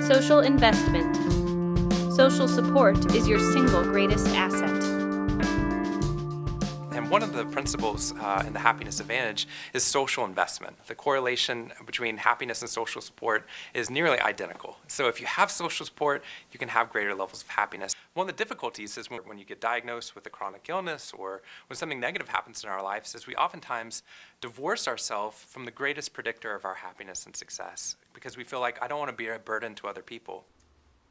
Social investment. Social support is your single greatest asset. And one of the principles in the Happiness Advantage is social investment. The correlation between happiness and social support is nearly identical. So if you have social support, you can have greater levels of happiness. One of the difficulties is when you get diagnosed with a chronic illness or when something negative happens in our lives is we oftentimes divorce ourselves from the greatest predictor of our happiness and success because we feel like I don't want to be a burden to other people.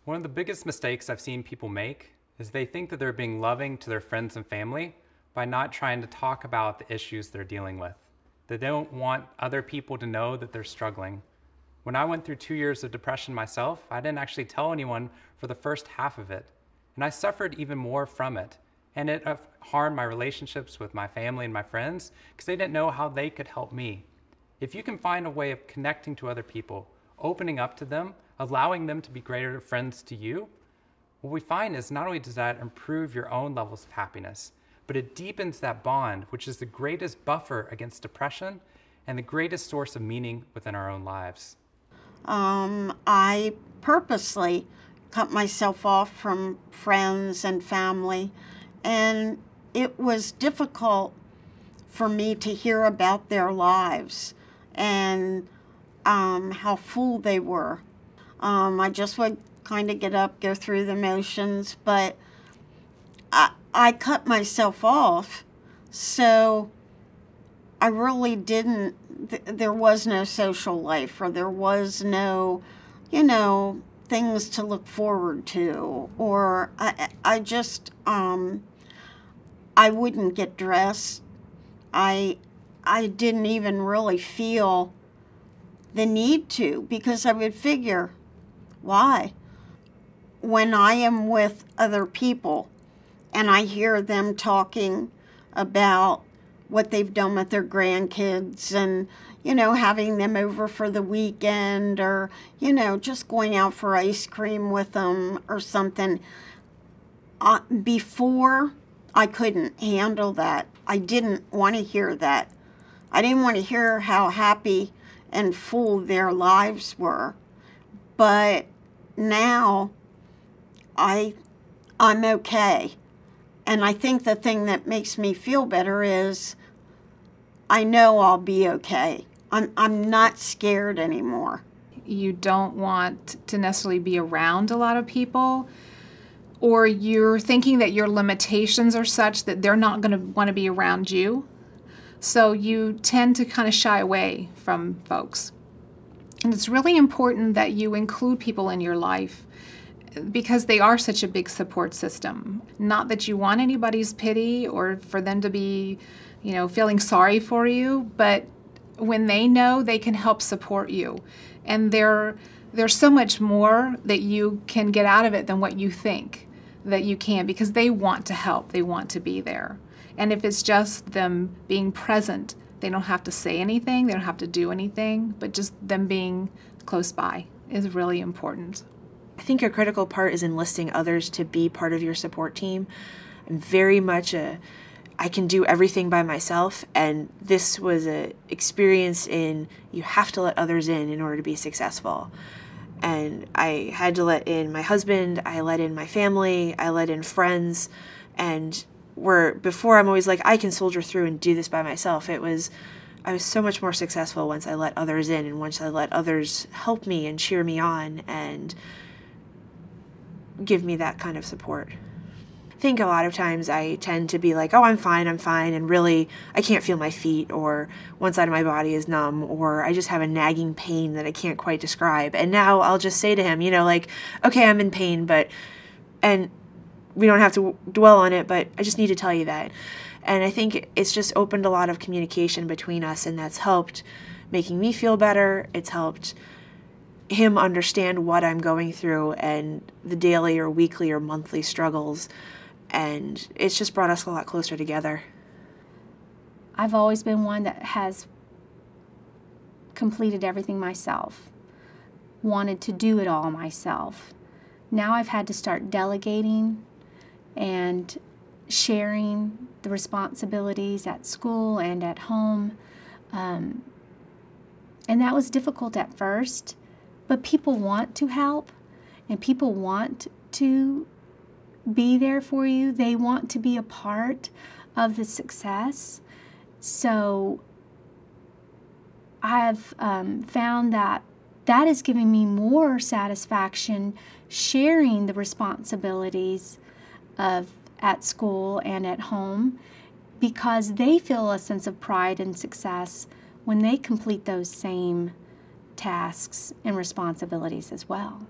One of the biggest mistakes I've seen people make is they think that they're being loving to their friends and family by not trying to talk about the issues they're dealing with. They don't want other people to know that they're struggling. When I went through 2 years of depression myself, I didn't actually tell anyone for the first half of it. And I suffered even more from it. And it harmed my relationships with my family and my friends because they didn't know how they could help me. If you can find a way of connecting to other people, opening up to them, allowing them to be greater friends to you, what we find is not only does that improve your own levels of happiness, but it deepens that bond, which is the greatest buffer against depression and the greatest source of meaning within our own lives. I purposely cut myself off from friends and family, and it was difficult for me to hear about their lives and how full they were. I just would kind of get up, go through the motions, but I cut myself off, so I really didn't, there was no social life, or there was no, things to look forward to, or I just, I wouldn't get dressed. I didn't even really feel the need to, because I would figure, why? When I am with other people and I hear them talking about what they've done with their grandkids and, having them over for the weekend or, just going out for ice cream with them or something, before I couldn't handle that. I didn't want to hear that. I didn't want to hear how happy and full their lives were. But now I'm okay. And I think the thing that makes me feel better is I know I'll be okay. I'm not scared anymore. You don't want to necessarily be around a lot of people, or you're thinking that your limitations are such that they're not going to want to be around you. So you tend to kind of shy away from folks. And it's really important that you include people in your life because they are such a big support system. Not that you want anybody's pity or for them to be, feeling sorry for you, but when they know, they can help support you. And there's so much more that you can get out of it than what you think that you can, because they want to help, they want to be there. And if it's just them being present, they don't have to say anything, they don't have to do anything, but just them being close by is really important. I think a critical part is enlisting others to be part of your support team. I'm very much I can do everything by myself, and this was an experience in you have to let others in order to be successful. And I had to let in my husband, I let in my family, I let in friends, and before I'm always like, I can soldier through and do this by myself. I was so much more successful once I let others in and once I let others help me and cheer me on and give me that kind of support. I think a lot of times I tend to be like, oh, I'm fine, and really I can't feel my feet, or one side of my body is numb, or I just have a nagging pain that I can't quite describe. And now I'll just say to him, okay, I'm in pain, and we don't have to dwell on it, but I just need to tell you that. And I think it's just opened a lot of communication between us, and that's helped making me feel better. It's helped him understand what I'm going through and the daily or weekly or monthly struggles. And it's just brought us a lot closer together. I've always been one that has completed everything myself, wanted to do it all myself. Now I've had to start delegating and sharing the responsibilities at school and at home. And that was difficult at first, but people want to help. and people want to be there for you. They want to be a part of the success. So I've found that is giving me more satisfaction sharing the responsibilities of at school and at home, because they feel a sense of pride and success when they complete those same tasks and responsibilities as well.